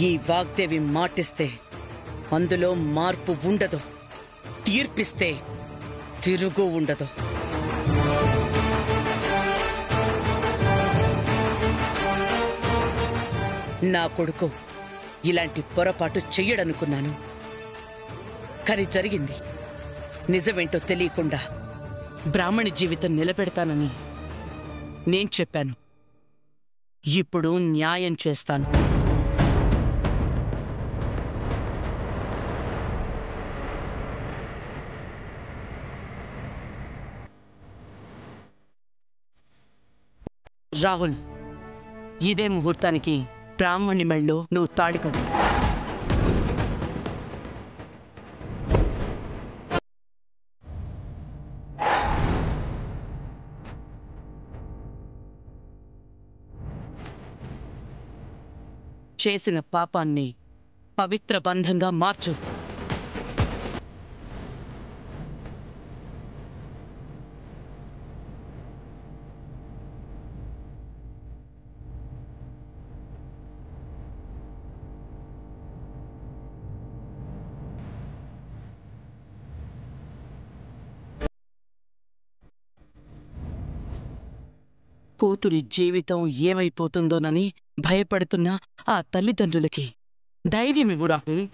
ఈ వాగ్దేవి మాటిస్తే అందులో మార్పు ఉండదు, తీర్పిస్తే తిరుగు ఉండదు. నా కొడుకు ఇలాంటి పొరపాటు చెయ్యడనుకున్నాను, కానీ జరిగింది. నిజమేంటో తెలియకుండా బ్రాహ్మణి జీవితం నిలబెడతానని నేను చెప్పాను. ఇప్పుడు న్యాయం చేస్తాను. రాహుల్, ఇదే ముహూర్తానికి బ్రాహ్మణి మెళ్ళో నువ్వు తాళి కట్టు. చేసిన పాపాన్ని పవిత్ర బంధంగా మార్చు. కూతురి జీవితం ఏమైపోతుందోనని భయపడుతున్న ఆ తల్లిదండ్రులకి ధైర్యమివ్వు రాహుల్.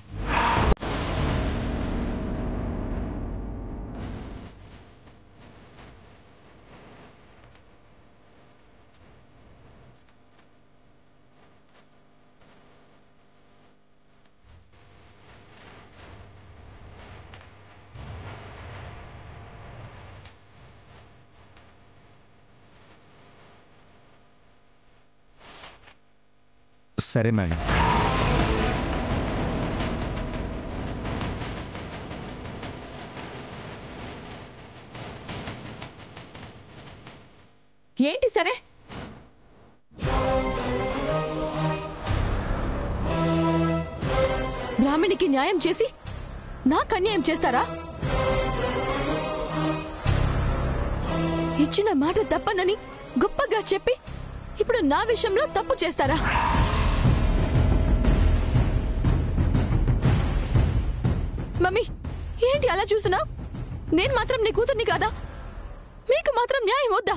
సరే మేడం. ఏంటి సరే? బ్రాహ్మణికి న్యాయం చేసి నాకు అన్యాయం చేస్తారా? ఇచ్చిన మాట తప్పనని గొప్పగా చెప్పి ఇప్పుడు నా విషయంలో తప్పు చేస్తారా? మమ్మీ, ఏంటి అలా చూసినా? నేను మాత్రం నీ కూతుర్ని కాదా? మీకు మాత్రం న్యాయం వద్దా?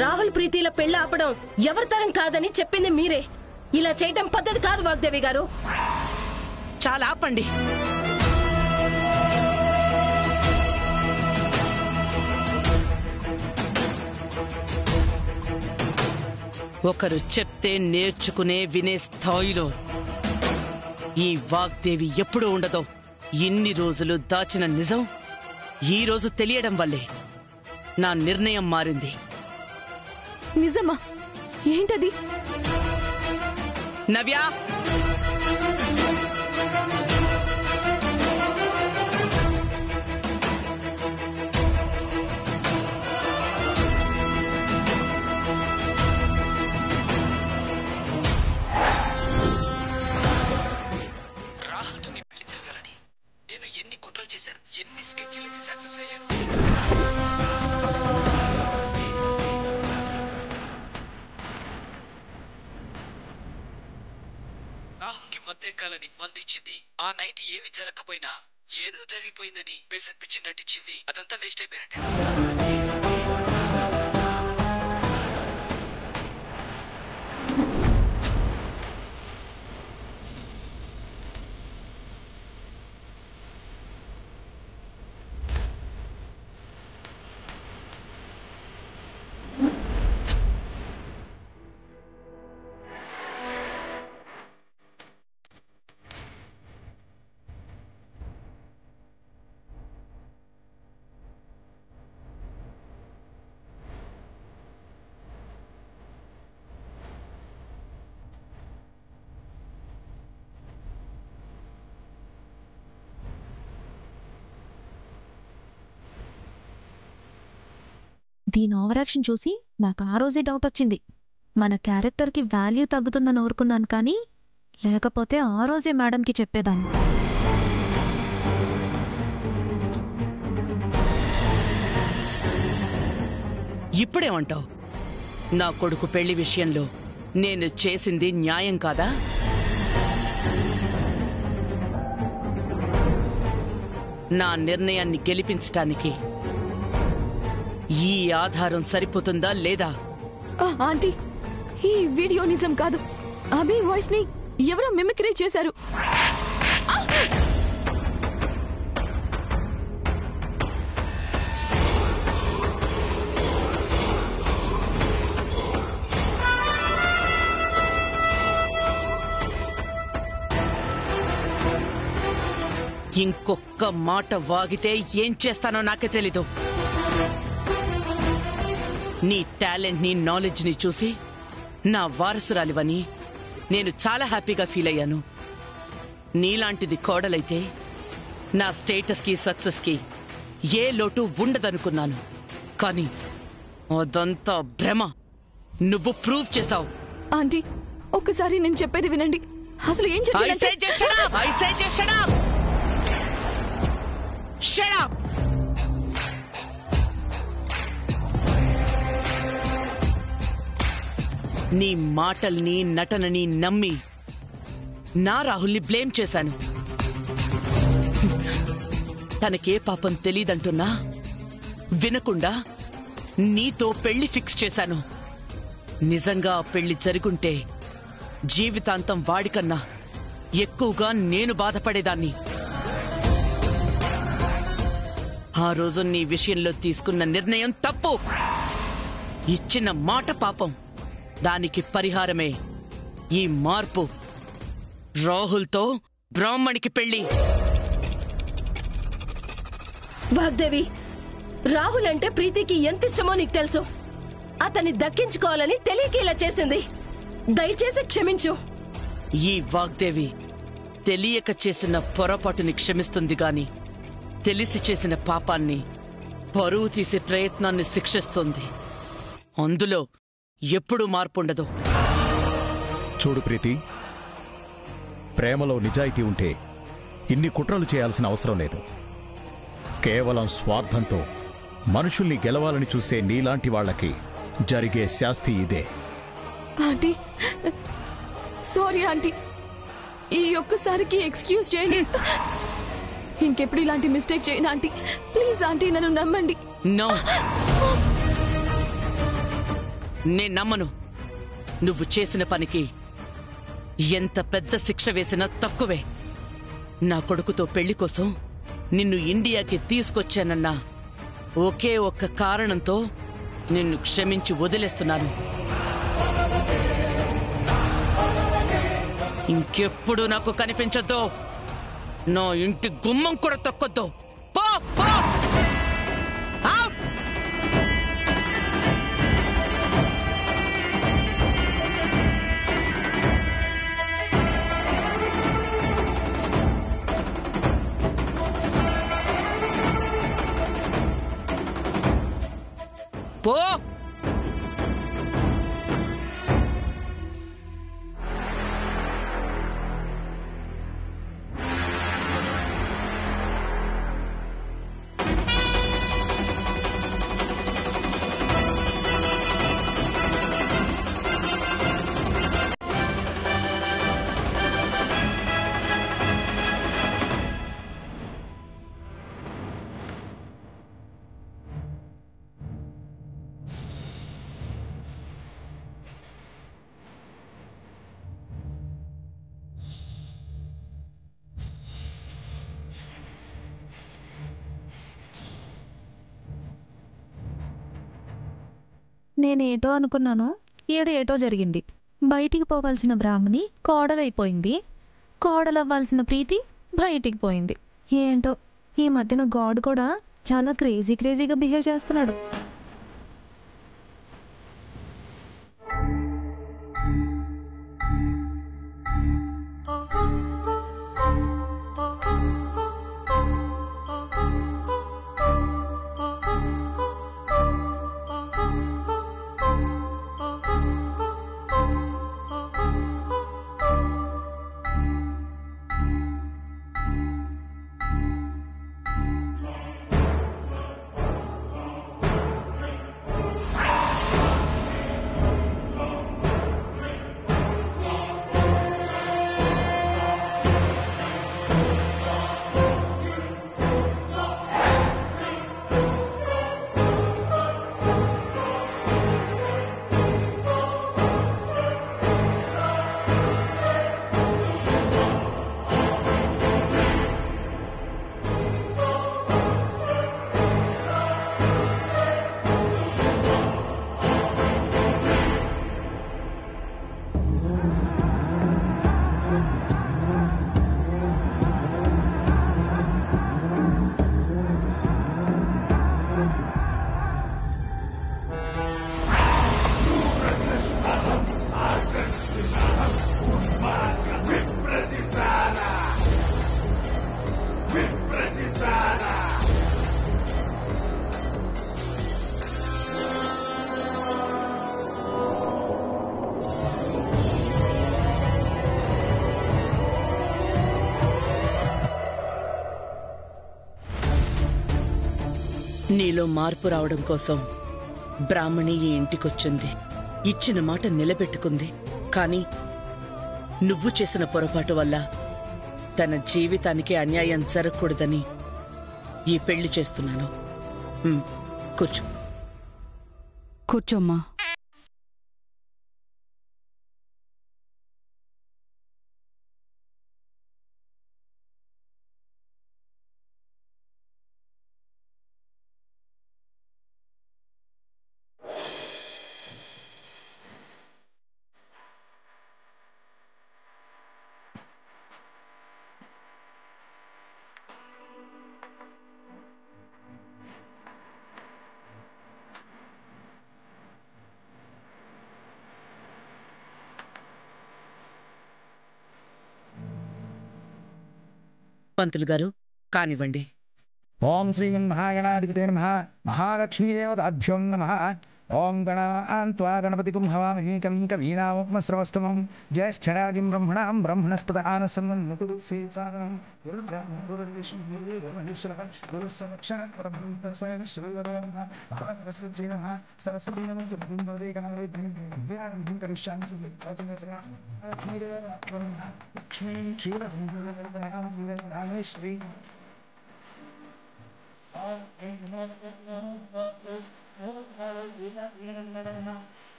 రాహుల్ ప్రీతిల పెళ్లి ఆపడం ఎవరితరం కాదని చెప్పింది మీరే. ఇలా చేయటం పద్ధతి కాదు వాగ్దేవి గారు. చాలా ఆపండి. ఒకరు చెప్తే నేర్చుకునే వినే స్థాయిలో ఈ వాగ్దేవి ఎప్పుడూ ఉండదో. ఇన్ని రోజులు దాచిన నిజం ఈ రోజు తెలియడం వల్లే నా నిర్ణయం మారింది. నిజమా? ఏంటది? నవ్య, రాహుల్తో నీ పెళ్లి జరగాలని నేను ఎన్ని కుట్రలు చేశాను, ఎన్ని స్కెచ్లు సక్సెస్ అయ్యాను. రాహుల్కి మద్దెక్కాలని మందిచ్చింది. ఆ నైట్ ఏమి జరగకపోయినా ఏదో జరిగిపోయిందని బిల్డప్ ఇచ్చి నటించింది. అదంతా వేస్ట్ అయిపోయినట్టే. దీని ఓవరాక్షన్ చూసి నాకు ఆ రోజే డౌట్ వచ్చింది. మన క్యారెక్టర్కి వాల్యూ తగ్గుతుందని ఊరుకున్నాను, కానీ లేకపోతే ఆ రోజే మేడంకి చెప్పేదాన్ని. ఇప్పుడేమంటావు? నా కొడుకు పెళ్లి విషయంలో నేను చేసింది న్యాయం కాదా? నా నిర్ణయాన్ని గెలిపించటానికి ఈ ఆధారం సరిపోతుందా లేదా? ఆంటీ, ఈ వీడియో నిజం కాదు. అభి వాయిస్ ని ఎవరో మిమిక్రీ చేశారు. ఇంకొక్క మాట వాగితే ఏం చేస్తానో నాకే తెలీదు. నీ టాలెంట్ ని నాలెడ్జ్ ని చూసి నా వారసురాలివని నేను చాలా హ్యాపీగా ఫీల్ అయ్యాను. నీలాంటిది కోడలైతే నా స్టేటస్ కి సక్సెస్ కి ఏ లోటు ఉండదనుకున్నాను. కానీ అదంతా భ్రమ. నువ్వు ప్రూవ్ చేశావు. ఆంటీ, ఒక్కసారి నేను చెప్పేది వినండి. అసలు ఏం జరిగిందంటే Shut up! నీ మాటల్ని నటనని నమ్మి నా రాహుల్ని బ్లేమ్ చేశాను. తనకే పాపం తెలీదంటున్నా వినకుండా నీతో పెళ్లి ఫిక్స్ చేశాను. నిజంగా ఆ పెళ్లి జరుగుంటే జీవితాంతం వాడికన్నా ఎక్కువగా నేను బాధపడేదాన్ని. ఆ రోజు నీ విషయంలో తీసుకున్న నిర్ణయం తప్పు. ఇచ్చిన మాట పాపం. దానికి పరిహారమే ఈ మార్పు. రాహుల్తో బ్రాహ్మణికి పెళ్లి. వాగ్దేవి, రాహుల్ అంటే ప్రీతికి ఎంత ఇష్టమో నీకు తెలుసు. అతన్ని దక్కించుకోవాలని తెలియక ఇలా చేసింది. దయచేసి క్షమించు. ఈ వాగ్దేవి తెలియక చేసిన పొరపాటుని క్షమిస్తుంది గాని తెలిసి చేసిన పాపాన్ని, పరువు తీసే ప్రయత్నాన్ని శిక్షిస్తుంది. అందులో ఎప్పుడూ మార్పుండదు. చూడు ప్రీతి, ప్రేమలో నిజాయితీ ఉంటే ఇన్ని కుట్రలు చేయాల్సిన అవసరం లేదు. కేవలం స్వార్థంతో మనుషుల్ని గెలవాలని చూసే నీలాంటి వాళ్లకి జరిగే శాస్తి ఇదే. Aunty, sorry aunty. ఈ ఒక్కసారికి ఎక్స్క్యూజ్ చేయండి. ఇంకెప్పుడు ఇలాంటి మిస్టేక్ చేయను ఆంటీ. ప్లీజ్ ఆంటీ, నన్ను నమ్మండి. నో, నేను నమ్మను. నువ్వు చేసిన పనికి ఎంత పెద్ద శిక్ష వేసినా తక్కువే. నా కొడుకుతో పెళ్లి కోసం నిన్ను ఇండియాకి తీసుకొచ్చానన్నా ఒకే ఒక్క కారణంతో నిన్ను క్షమించి వదిలేస్తున్నాను. ఇంకెప్పుడు నాకు కనిపించొద్దు. నా ఇంటి గుమ్మం కూడా తొక్కొద్దు. పో పో. పో. నేనేటో అనుకున్నాను, ఏటో జరిగింది. బయటికి పోవాల్సిన బ్రాహ్మణి కోడలైపోయింది. కోడలవ్వాల్సిన ప్రీతి బయటికి పోయింది. ఏంటో ఈ మధ్యన గాడ్ కూడా చాలా క్రేజీగా బిహేవ్ చేస్తున్నాడు. నీలో మార్పు రావడం కోసం బ్రాహ్మణి ఈ ఇంటికొచ్చింది. ఇచ్చిన మాట నిలబెట్టుకుంది. కానీ నువ్వు చేసిన పొరపాటు వల్ల తన జీవితానికి అన్యాయం జరగకూడదని ఈ పెళ్లి చేస్తున్నాను. కూర్చో. కూర్చోమ్మా. పంతులు గారు కానివ్వండి. ఓం శ్రీమన్మహాగణాధిపతే నమః. మహాలక్ష్మీదేవతాభ్యం నమః. ఓం గణాన్త్వా గణపతిగుం హవామహే కవిం కవీనాముపమశ్రవస్తమం. జ్యేష్ఠరాజం బ్రహ్మణాం బ్రహ్మణస్పత ఆనసన్నోతుసాదనం సరస్వతీ లక్ష్మీ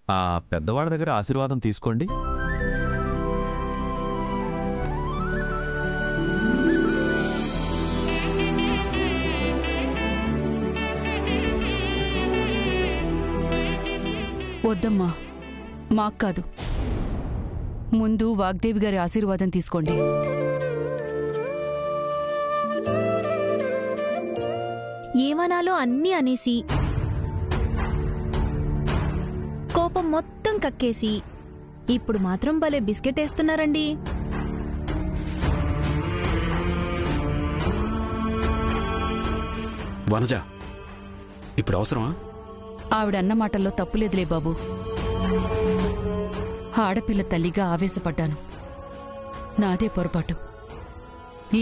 ఆ పెద్దవాళ్ళ దగ్గర ఆశీర్వాదం తీసుకోండి. వద్దమ్మా, మాకు కాదు, ముందు వాగ్దేవి గారి ఆశీర్వాదం తీసుకోండి. ఏమనాలో అన్నీ అనేసి కోపం మొత్తం కక్కేసి ఇప్పుడు మాత్రం భలే బిస్కెట్ వేస్తున్నారండి. వనజ, ఇప్పుడు అవసరమా? ఆవిడన్న మాటల్లో తప్పులేదులే బాబు. ఆడపిల్ల తల్లిగా ఆవేశపడ్డాను. నాదే పొరపాటు.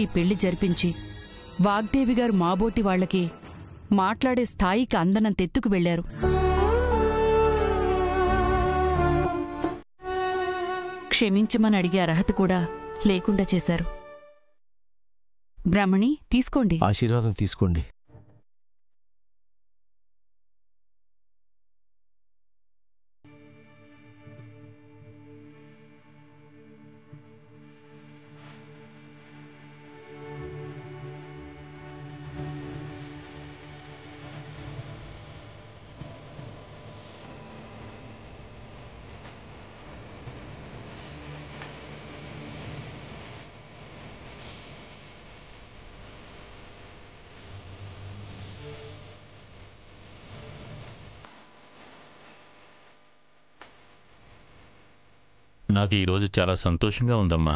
ఈ పెళ్లి జరిపించి వాగ్దేవి గారు మాబోటి వాళ్లకి మాట్లాడే స్థాయికి అందనంతెత్తుకు వెళ్లారు. క్షమించమని అడిగే అర్హత కూడా లేకుండా చేశారు. బ్రాహ్మణి, తీసుకోండి. ఆశీర్వాదం తీసుకోండి. నాకు ఈరోజు చాలా సంతోషంగా ఉందమ్మా.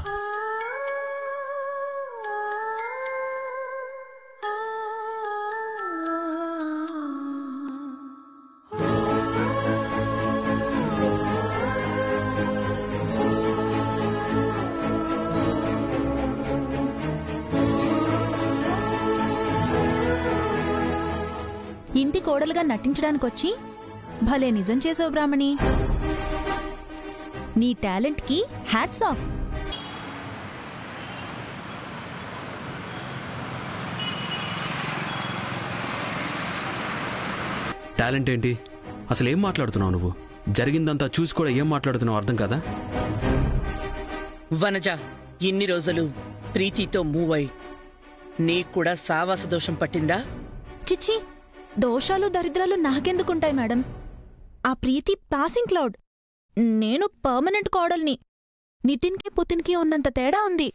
ఇంటి కోడలుగా నటించడానికొచ్చి భలే నిజం చేసావు బ్రాహ్మణి. నీ టాలెంట్కి హ్యాట్స్ ఆఫ్. టాలెంట్ ఏంటి? అసలు ఏం మాట్లాడుతున్నావు నువ్వు? జరిగిందంతా చూసి కూడా ఏం మాట్లాడుతున్నావు అర్థం కదా? వనజ, ఇన్ని రోజులు ప్రీతితో మూవ్ అయి నీకు కూడా సావాస దోషం పట్టిందా? చిచ్చి, దోషాలు దరిద్రాలు నాకెందుకుంటాయి మేడం? ఆ ప్రీతి పాసింగ్ క్లౌడ్, నేను పర్మనెంట్ కోడల్ని. నితిన్కి పుతిన్కి ఉన్నంత తేడా ఉంది.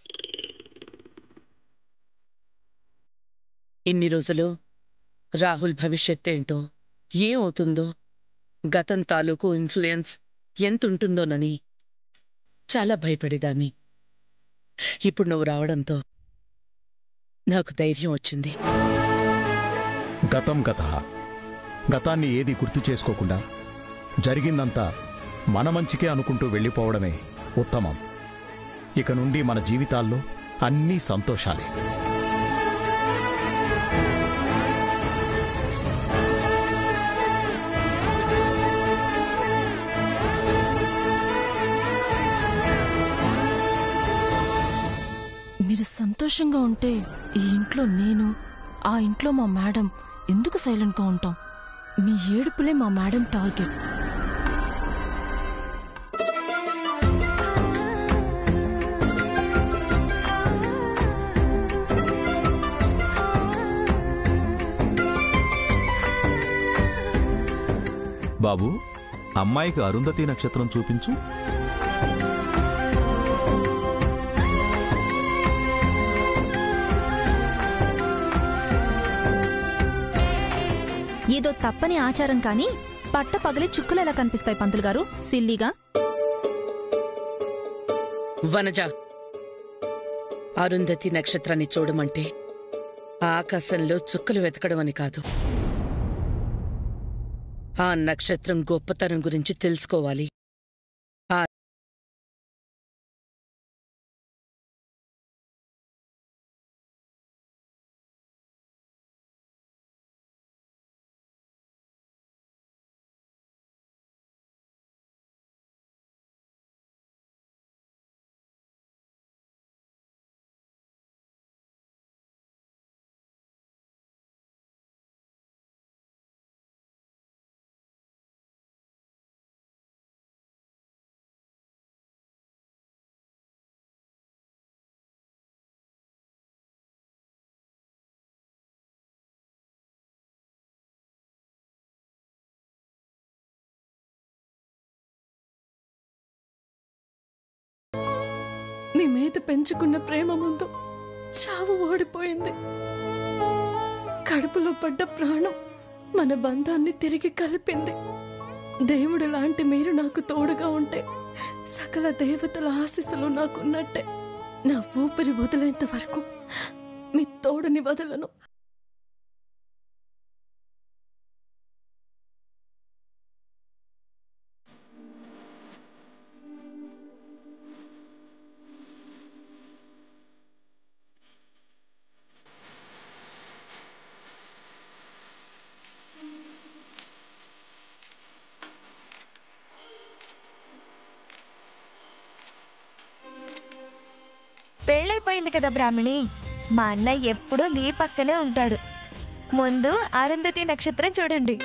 ఇన్ని రోజులు రాహుల్ భవిష్యత్ ఏంటో, ఏమవుతుందో, గతం తాలూకు ఇన్ఫ్లుయెన్స్ ఎంతుంటుందోనని చాలా భయపడేదాన్ని. ఇప్పుడు నువ్వు రావడంతో నాకు ధైర్యం వచ్చింది. గతం గత, గతాన్ని ఏది గుర్తు చేసుకోకుండా జరిగిందంతా మన మంచికే అనుకుంటూ వెళ్ళిపోవడమే ఉత్తమం. ఇక నుండి మన జీవితాల్లో అన్నీ సంతోషాలే. మీరు సంతోషంగా ఉంటే ఈ ఇంట్లో నేను, ఆ ఇంట్లో మా మేడం ఎందుకు సైలెంట్గా ఉంటాం? మీ ఏడుపులే మా మేడం టార్గెట్. బాబు, అమ్మాయికి అరుంధతి నక్షత్రం చూపించు. ఏదో తప్పని ఆచారం కాని పట్ట పగలి చుక్కలు ఎలా కనిపిస్తాయి పంతులు గారు? సిల్లీగా. వనజ, అరుంధతి నక్షత్రాన్ని చూడమంటే ఆకాశంలో చుక్కలు వెతకడం అని కాదు, ఆ నక్షత్రం గొప్పతనం గురించి తెలుసుకోవాలి. మీ మీద పెంచుకున్న ప్రేమ ముందు చావు ఓడిపోయింది. కడుపులో పడ్డ ప్రాణం మన బంధాన్ని తిరిగి కలిపింది. దేవుడు లాంటి మీరు నాకు తోడుగా ఉంటే సకల దేవతల ఆశీస్సులు నాకున్నట్టే. నా ఊపిరి వదిలేంత వరకు మీ తోడుని వదలను. పెళ్ళైపోయింది కదా బ్రాహ్మణి, మా అన్నయ్య ఎప్పుడూ నీ పక్కనే ఉంటాడు. ముందు అరుంధతి నక్షత్రం చూడండి.